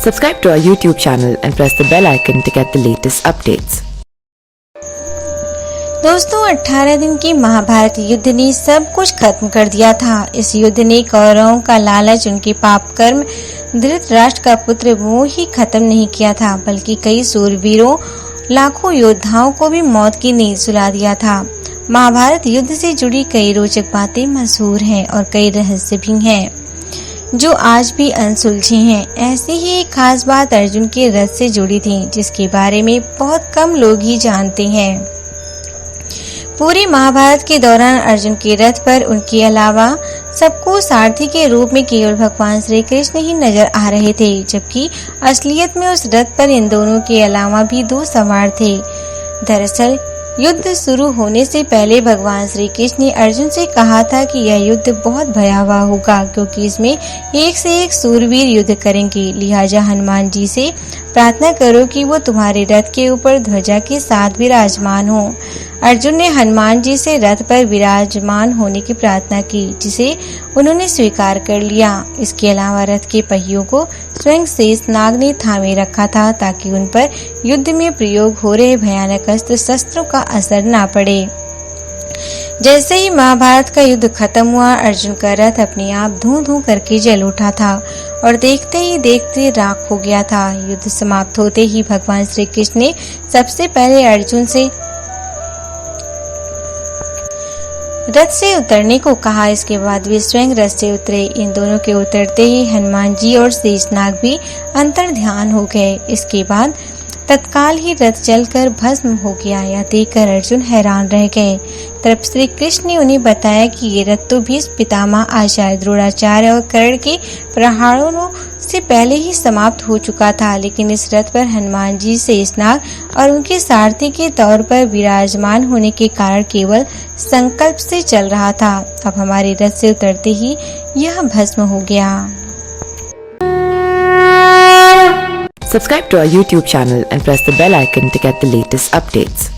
Subscribe to our YouTube channel and press the bell icon to get the latest updates. दोस्तों 18 दिन की महाभारत युद्ध ने सब कुछ खत्म कर दिया था। इस युद्ध ने कौरवों का लालच, उनके पाप कर्म, धृतराष्ट्र का पुत्र मोह ही खत्म नहीं किया था, बल्कि कई सूरवीरों, लाखों योद्धाओं को भी मौत की नींद सुला दिया था। महाभारत युद्ध से जुड़ी कई रोचक बातें मशहूर हैं और कई रहस्य भी हैं जो आज भी अनसुलझे हैं। ऐसी ही एक खास बात अर्जुन के रथ से जुड़ी थी, जिसके बारे में बहुत कम लोग ही जानते हैं। पूरी महाभारत के दौरान अर्जुन के रथ पर उनके अलावा सबको सारथी के रूप में केवल भगवान श्री कृष्ण ही नजर आ रहे थे, जबकि असलियत में उस रथ पर इन दोनों के अलावा भी दो सवार थे। दरअसल युद्ध शुरू होने से पहले भगवान श्री कृष्ण ने अर्जुन से कहा था कि यह युद्ध बहुत भयावह होगा, क्योंकि इसमें एक से एक सूरवीर युद्ध करेंगे। लिहाजा हनुमान जी से प्रार्थना करो कि वो तुम्हारे रथ के ऊपर ध्वजा के साथ विराजमान हो। अर्जुन ने हनुमान जी से रथ पर विराजमान होने की प्रार्थना की, जिसे उन्होंने स्वीकार कर लिया। इसके अलावा रथ के पहियों को स्वयं शेषनाग ने थामे रखा था, ताकि उन पर युद्ध में प्रयोग हो रहे भयानक अस्त्र शस्त्रों का असर न पड़े। जैसे ही महाभारत का युद्ध खत्म हुआ, अर्जुन का रथ अपने आप धूं धूं करके जल उठा था और देखते ही देखते राख हो गया था। युद्ध समाप्त होते ही भगवान श्री कृष्ण ने सबसे पहले अर्जुन से रथ से उतरने को कहा। इसके बाद वे स्वयं रथ से उतरे। इन दोनों के उतरते ही हनुमान जी और शेषनाग भी अंतर ध्यान हो गए। इसके बाद तत्काल ही रथ जलकर भस्म हो गया। यह देखकर अर्जुन हैरान रह गए। तब श्री कृष्ण ने उन्हें बताया कि ये रथ तो भीष्म पितामह, आचार्य द्रोणाचार्य और कर्ण के प्रहारों से पहले ही समाप्त हो चुका था, लेकिन इस रथ पर हनुमान जी, शेषनाग और उनके सारथी के तौर पर विराजमान होने के कारण केवल संकल्प से चल रहा था। अब हमारे रथ से उतरते ही यह भस्म हो गया। Subscribe to our YouTube channel and press the bell icon to get the latest updates.